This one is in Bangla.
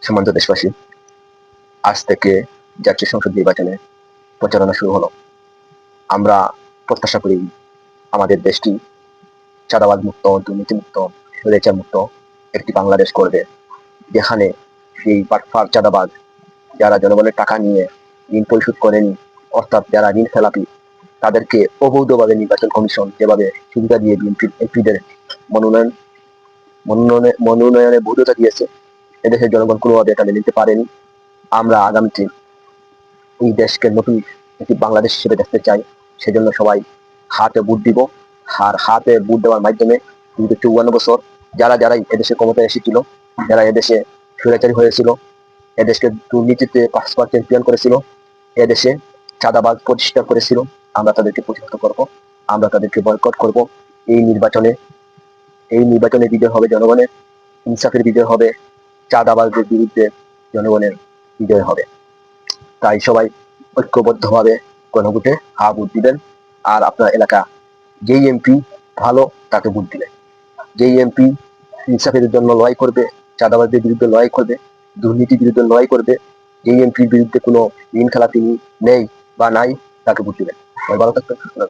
সম্মানিত দেশবাসী, আজ থেকে জাতীয় সংসদ নির্বাচনে প্রচারণা শুরু হলো। আমরা প্রত্যাশা করি আমাদের দেশটি চাঁদাবাজ মুক্ত, দুর্নীতি মুক্ত, স্বৈরাচার মুক্ত একটি বাংলাদেশ করবে, যেখানে সেই বাটপার চাঁদাবাজ যারা জনগণের টাকা নিয়ে ঋণ পরিশোধ করেনি, অর্থাৎ যারা ঋণ খেলাপি, তাদেরকে অবৈধভাবে নির্বাচন কমিশন যেভাবে সুবিধা দিয়ে এমপিদের মনোনয়নে বৈধতা দিয়েছে, এদেশের জনগণ কোনোভাবে এটা মেনে নিতে পারেনি। আমরা আগামীতে এই দেশকে নতুন একটি বাংলাদেশ হিসেবে দেখতে চাই। সেজন্য সবাই হাতে ভোট দিব। আর হাতে ভোট দেওয়ার মাধ্যমে 54 বছর যারাই এদেশে ক্ষমতায় এসেছিল, যারা এদেশে স্বৈরাচারী হয়েছিল, এদেশকে দুর্নীতিতে 5বার চ্যাম্পিয়ন করেছিল, এদেশে চাঁদাবাজ প্রতিষ্ঠা করেছিল, আমরা তাদেরকে প্রতিহত করব, আমরা তাদেরকে বয়কট করব। এই নির্বাচনে বিজয় হবে জনগণের, ইনসাফের বিজয় হবে, চাঁদাবাজদের বিরুদ্ধে জনগণের বিজয় হবে। তাই সবাই ঐক্যবদ্ধভাবে গণভোটে ভোট দিবেন। আর আপনার এলাকা যেই এমপি ভালো তাকে ভোট দিবেন। যেই এমপি ইনসাফের জন্য লড়াই করবে, চাঁদাবাজদের বিরুদ্ধে লড়াই করবে, দুর্নীতির বিরুদ্ধে লড়াই করবে, যেই এমপির বিরুদ্ধে কোনো ঋণ খেলাপি নেই বা নাই, তাকে ভোট দিবেন। ভালো থাকবেন।